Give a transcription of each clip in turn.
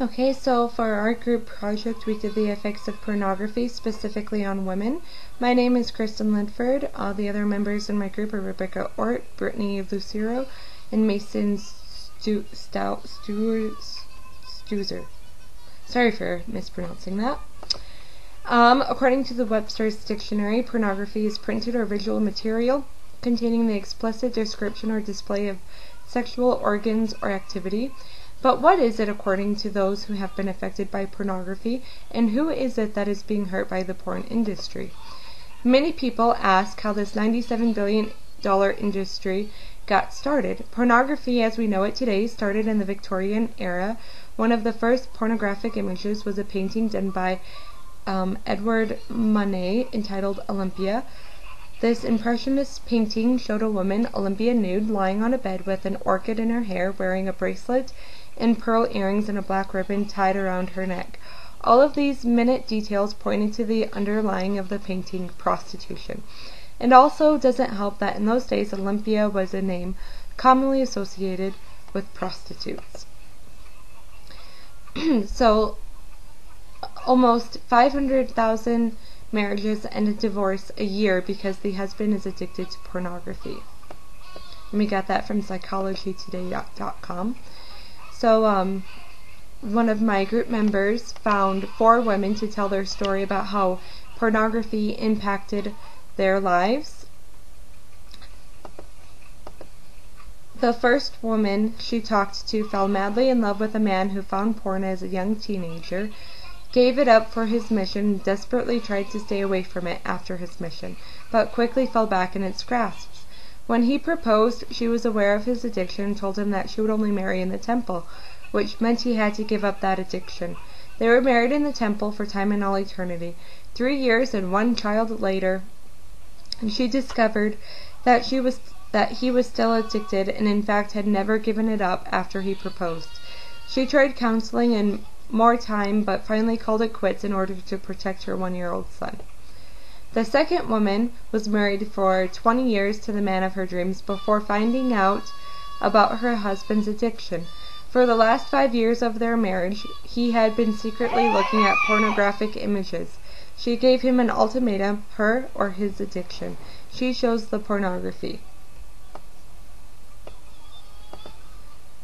Okay, so for our group project, we did the effects of pornography, specifically on women. My name is Kristen Linford. All the other members in my group are Rebecca Ort, Brittany Lucero, and Mason Stuzer. Sorry for mispronouncing that. According to the Webster's Dictionary, pornography is printed or visual material containing the explicit description or display of sexual organs or activity. But what is it according to those who have been affected by pornography, and who is it that is being hurt by the porn industry? Many people ask how this $97 billion industry got started. Pornography as we know it today started in the Victorian era. One of the first pornographic images was a painting done by Edward Monet entitled Olympia. This impressionist painting showed a woman, Olympia nude, lying on a bed with an orchid in her hair, wearing a bracelet and pearl earrings and a black ribbon tied around her neck. All of these minute details pointed to the underlying of the painting, prostitution. It also doesn't help that in those days Olympia was a name commonly associated with prostitutes. So almost 500,000 marriages end in divorce a year because the husband is addicted to pornography. And we got that from psychologytoday.com. So one of my group members found 4 women to tell their story about how pornography impacted their lives. The first woman she talked to fell madly in love with a man who found porn as a young teenager, gave it up for his mission, and desperately tried to stay away from it after his mission, but quickly fell back in its grasp. When he proposed, she was aware of his addiction and told him that she would only marry in the temple, which meant he had to give up that addiction. They were married in the temple for time and all eternity. 3 years and 1 child later, she discovered that he was still addicted and in fact had never given it up after he proposed. She tried counseling and more time, but finally called it quits in order to protect her 1-year-old son. The second woman was married for 20 years to the man of her dreams before finding out about her husband's addiction. For the last 5 years of their marriage, he had been secretly looking at pornographic images. She gave him an ultimatum, her or his addiction. She chose the pornography.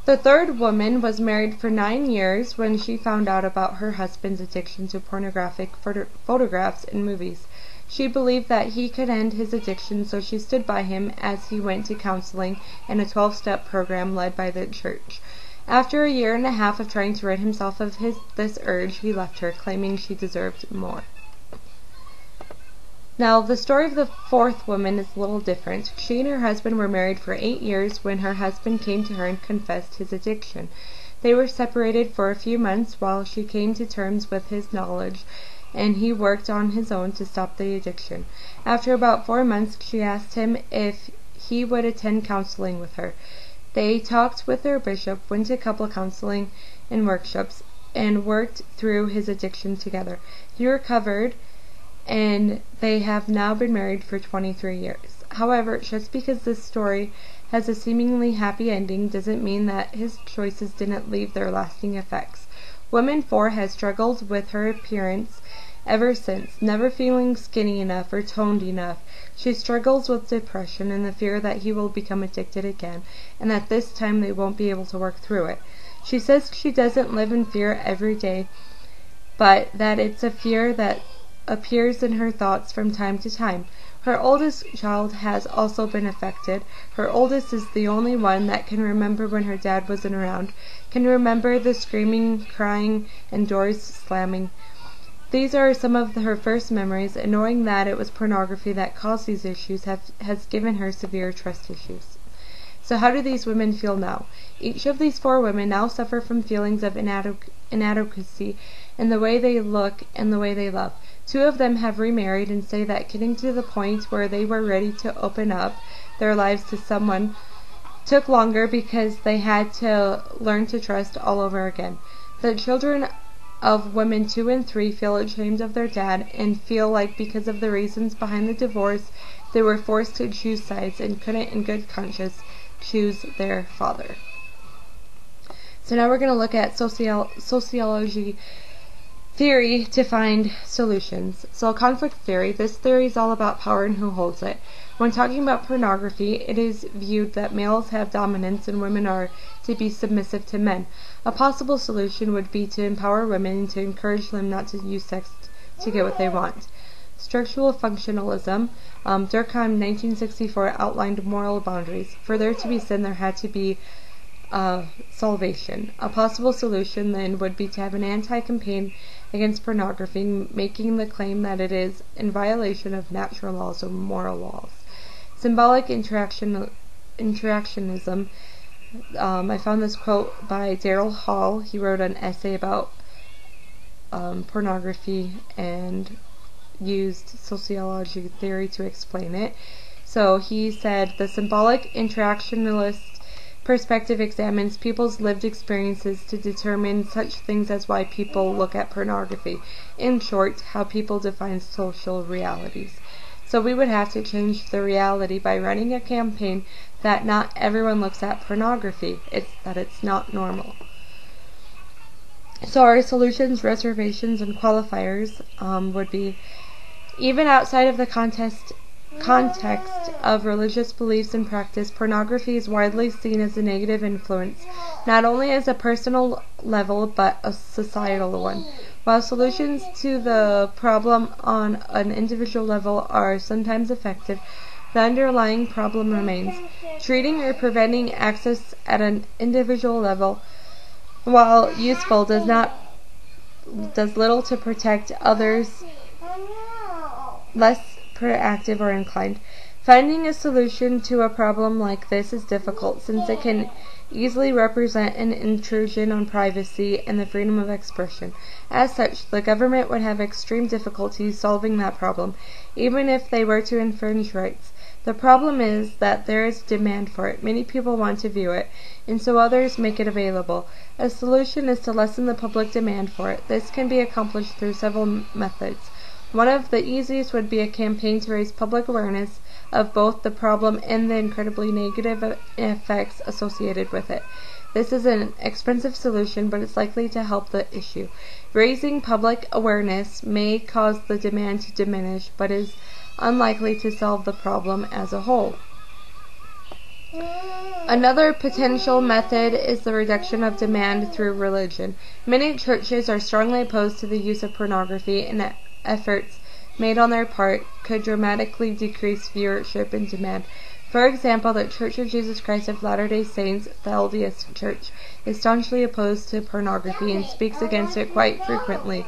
The third woman was married for 9 years when she found out about her husband's addiction to pornographic photographs and movies. She believed that he could end his addiction, so she stood by him as he went to counseling and a 12-step program led by the church. After a year and a half of trying to rid himself of this urge, he left her, claiming she deserved more. Now, the story of the fourth woman is a little different. She and her husband were married for 8 years when her husband came to her and confessed his addiction. They were separated for a few months while she came to terms with his knowledge, and he worked on his own to stop the addiction. After about 4 months, she asked him if he would attend counseling with her. They talked with their bishop, went to couple counseling and workshops, and worked through his addiction together. He recovered, and they have now been married for 23 years. However, just because this story has a seemingly happy ending doesn't mean that his choices didn't leave their lasting effects. Woman 4 has struggled with her appearance ever since, never feeling skinny enough or toned enough. She struggles with depression and the fear that he will become addicted again, and that this time they won't be able to work through it. She says she doesn't live in fear every day, but that it's a fear that appears in her thoughts from time to time. Her oldest child has also been affected. Her oldest is the only one that can remember when her dad wasn't around, can remember the screaming, crying, and doors slamming. These are some of her first memories, and knowing that it was pornography that caused these issues has given her severe trust issues. So how do these women feel now? Each of these 4 women now suffer from feelings of inadequacy in the way they look and the way they love. 2 of them have remarried and say that getting to the point where they were ready to open up their lives to someone took longer because they had to learn to trust all over again. The children of women 2 and 3 feel ashamed of their dad and feel like because of the reasons behind the divorce, they were forced to choose sides and couldn't in good conscience choose their father. So now we're going to look at sociology theory to find solutions. So conflict theory, this theory is all about power and who holds it. When talking about pornography, it is viewed that males have dominance and women are to be submissive to men. A possible solution would be to empower women and to encourage them not to use sex to get what they want. Structural functionalism, Durkheim 1964 outlined moral boundaries. For there to be sin, there had to be salvation. A possible solution then would be to have an anti-campaign against pornography, making the claim that it is in violation of natural laws or moral laws. Symbolic interactionism. I found this quote by Daryl Hall. He wrote an essay about pornography and used sociology theory to explain it. So he said, the symbolic interactionalist perspective examines people's lived experiences to determine such things as why people look at pornography. In short, how people define social realities. So we would have to change the reality by running a campaign that not everyone looks at pornography. It's not normal. So our solutions, reservations, and qualifiers would be, even outside of the context of religious beliefs and practice, pornography is widely seen as a negative influence, not only as a personal level but a societal one. While solutions to the problem on an individual level are sometimes effective, the underlying problem remains. Treating or preventing access at an individual level, while useful, does little to protect others less proactive or inclined. Finding a solution to a problem like this is difficult, since it can easily represent an intrusion on privacy and the freedom of expression. As such, the government would have extreme difficulties solving that problem, even if they were to infringe rights. The problem is that there is demand for it. Many people want to view it, and so others make it available. A solution is to lessen the public demand for it. This can be accomplished through several methods. One of the easiest would be a campaign to raise public awareness of both the problem and the incredibly negative effects associated with it. This is an expensive solution, but it's likely to help the issue. Raising public awareness may cause the demand to diminish, but is unlikely to solve the problem as a whole. Another potential method is the reduction of demand through religion. Many churches are strongly opposed to the use of pornography, and efforts made on their part could dramatically decrease viewership and demand. For example, the Church of Jesus Christ of Latter-day Saints, the LDS Church, is staunchly opposed to pornography and speaks against it quite frequently.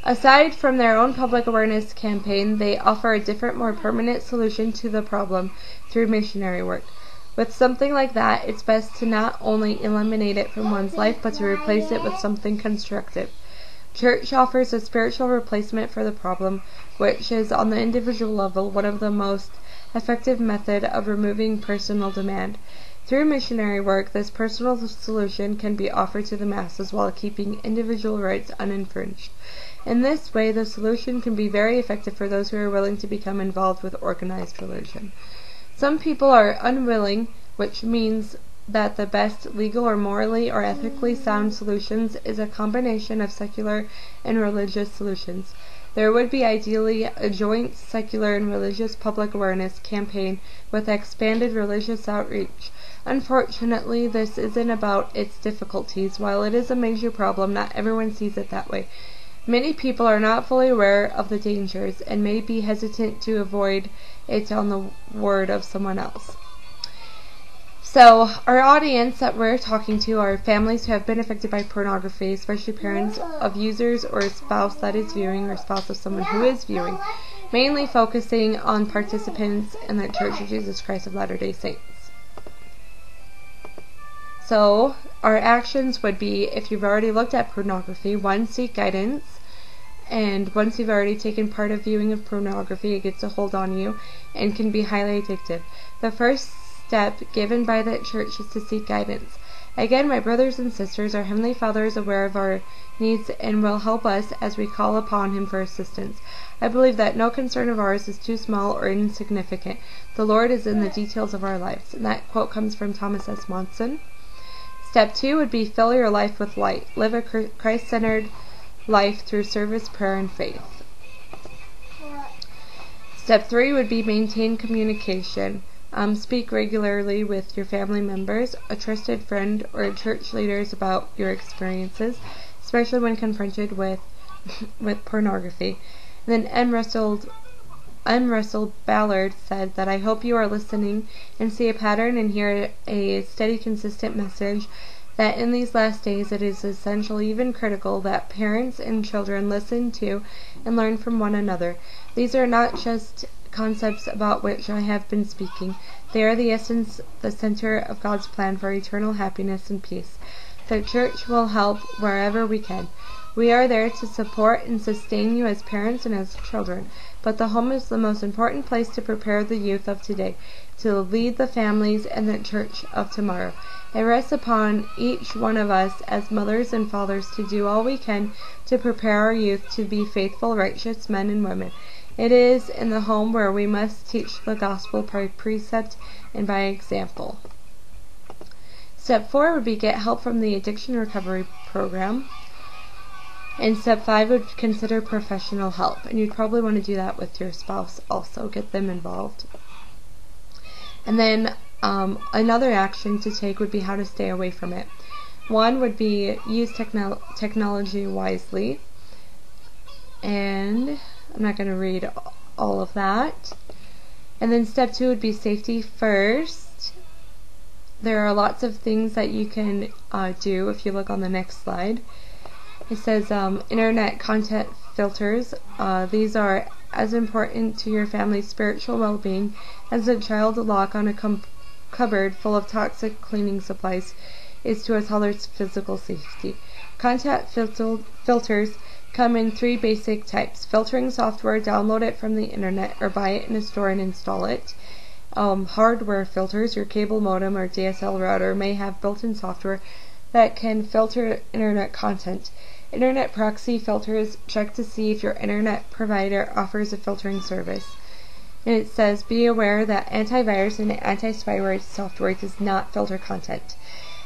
Aside from their own public awareness campaign, they offer a different, more permanent solution to the problem through missionary work. With something like that, it's best to not only eliminate it from one's life, but to replace it with something constructive. Church offers a spiritual replacement for the problem, which is on the individual level one of the most effective method of removing personal demand. Through missionary work, this personal solution can be offered to the masses while keeping individual rights uninfringed. In this way, the solution can be very effective for those who are willing to become involved with organized religion. Some people are unwilling, which means that the best legal or morally or ethically sound solutions is a combination of secular and religious solutions. There would be ideally a joint secular and religious public awareness campaign with expanded religious outreach. Unfortunately, this isn't about its difficulties. While it is a major problem, not everyone sees it that way. Many people are not fully aware of the dangers and may be hesitant to avoid it on the word of someone else. So, our audience that we're talking to are families who have been affected by pornography, especially parents of users or a spouse that is viewing or spouse of someone who is viewing, mainly focusing on participants in the Church of Jesus Christ of Latter-day Saints. So, our actions would be, if you've already looked at pornography, 1, seek guidance. And once you've already taken part of viewing of pornography, it gets a hold on you and can be highly addictive. The first step given by the church is to seek guidance. Again, my brothers and sisters, our Heavenly Father is aware of our needs and will help us as we call upon Him for assistance. I believe that no concern of ours is too small or insignificant. The Lord is in the details of our lives. And that quote comes from Thomas S. Monson. Step 2 would be fill your life with light. Live a Christ-centered life through service, prayer, and faith. Step 3 would be maintain communication. Speak regularly with your family members, a trusted friend, or church leaders about your experiences, especially when confronted with pornography. And then M. Russell Ballard said that I hope you are listening and see a pattern and hear a steady, consistent message that in these last days it is essential, even critical, that parents and children listen to and learn from one another. These are not just concepts about which I have been speaking. They are the essence, the center of God's plan for eternal happiness and peace. The church will help wherever we can. We are there to support and sustain you as parents and as children, but the home is the most important place to prepare the youth of today, to lead the families and the church of tomorrow. It rests upon each one of us as mothers and fathers to do all we can to prepare our youth to be faithful, righteous men and women. It is in the home where we must teach the gospel by precept and by example. Step 4 would be get help from the addiction recovery program. And step 5 would consider professional help. And you'd probably want to do that with your spouse also. Get them involved. And then another action to take would be how to stay away from it. One would be use technology wisely. And I'm not going to read all of that. And then step 2 would be safety first. There are lots of things that you can do if you look on the next slide. It says internet content filters. These are as important to your family's spiritual well-being as a child lock on a cupboard full of toxic cleaning supplies is to a toddler's physical safety. Content filters come in 3 basic types. Filtering software, download it from the internet or buy it in a store and install it. Hardware filters, your cable modem or DSL router may have built-in software that can filter internet content. Internet proxy filters check to see if your internet provider offers a filtering service. And it says, be aware that antivirus and anti-spyware software does not filter content.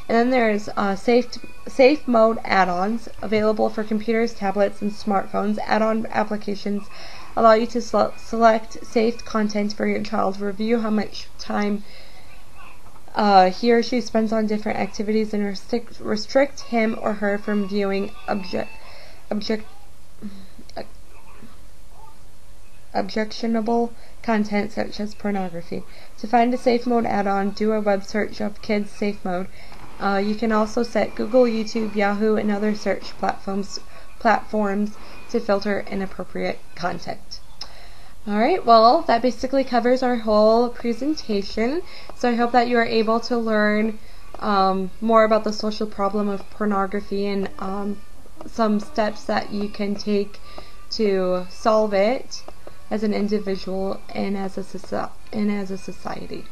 And then there's safe mode add-ons available for computers, tablets, and smartphones. Add-on applications allow you to select safe content for your child, review how much time he or she spends on different activities, and restrict him or her from viewing objectionable content such as pornography. To find a safe mode add-on, do a web search of Kids Safe Mode. You can also set Google, YouTube, Yahoo, and other search platforms to filter inappropriate content. Alright, well, that basically covers our whole presentation. So I hope that you are able to learn more about the social problem of pornography and some steps that you can take to solve it as an individual and as a society.